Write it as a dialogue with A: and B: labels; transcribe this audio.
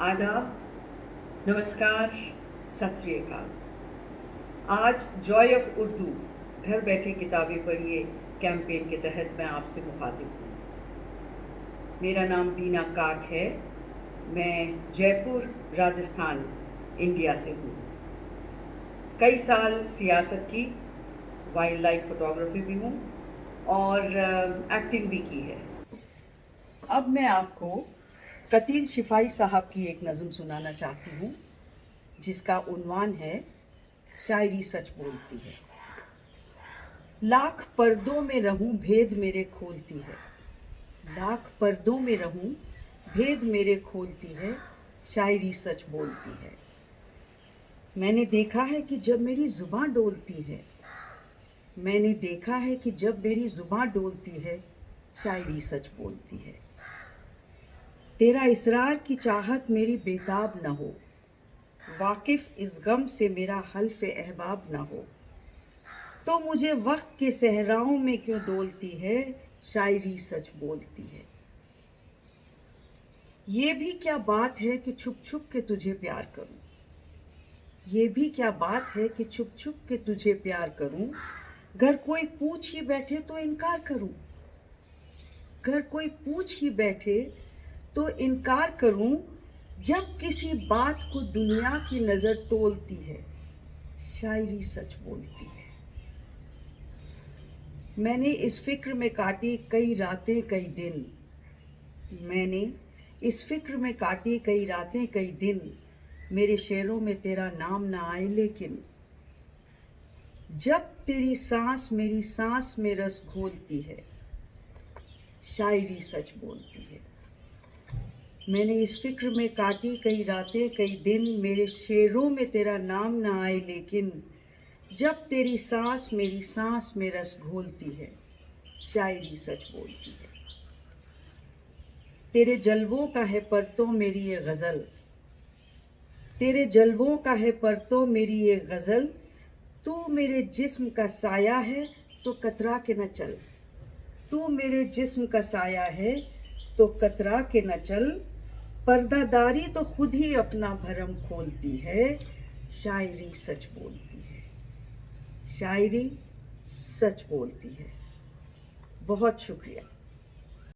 A: आदाब, नमस्कार, सत श्री अकाल। आज जॉय ऑफ उर्दू घर बैठे किताबें पढ़िए कैंपेन के तहत मैं आपसे मुखातिब हूँ। मेरा नाम बीना काक है। मैं जयपुर, राजस्थान, इंडिया से हूँ। कई साल सियासत की, वाइल्ड लाइफ फोटोग्राफी भी हूँ और एक्टिंग भी की है। अब मैं आपको कतील शिफाई साहब की एक नज़म सुनाना चाहती हूँ जिसका उन्वान है शायरी सच बोलती है। लाख पर्दों में रहूं भेद मेरे खोलती है, लाख पर्दों में रहूं भेद मेरे खोलती है, शायरी सच बोलती है। मैंने देखा है कि जब मेरी जुबान डोलती है, मैंने देखा है कि जब मेरी जुबान डोलती है, शायरी सच बोलती है। तेरा इसरार की चाहत मेरी बेताब न हो, वाकिफ इस गम से मेरा हल्फ अहबाब न हो, तो मुझे वक्त के सहराओं में क्यों डोलती है, शायरी सच बोलती है। ये भी क्या बात है कि छुप छुप के तुझे प्यार करूं, ये भी क्या बात है कि छुप छुप के तुझे प्यार करूं, घर कोई पूछ ही बैठे तो इनकार करूं, घर कोई पूछ ही बैठे तो इनकार करूं, जब किसी बात को दुनिया की नज़र तोलती है, शायरी सच बोलती है। मैंने इस फिक्र में काटी कई रातें कई दिन, मैंने इस फिक्र में काटी कई रातें कई दिन, मेरे शेरों में तेरा नाम ना आए लेकिन, जब तेरी सांस मेरी सांस में रस घोलती है, शायरी सच बोलती है। मैंने इस फिक्र में काटी कई रातें कई दिन, मेरे शेरों में तेरा नाम ना आए लेकिन, जब तेरी सांस मेरी सांस में रस घोलती है, शायरी सच बोलती है। तेरे जलवों का है परतों मेरी ये गज़ल, तेरे जलवों का है परतों मेरी ये गज़ल, तू मेरे जिस्म का साया है तो कतरा के न चल, तू मेरे जिस्म का साया है तो कतरा के न चल, पर्दादारी तो खुद ही अपना भरम खोलती है, शायरी सच बोलती है, शायरी सच बोलती है। बहुत शुक्रिया।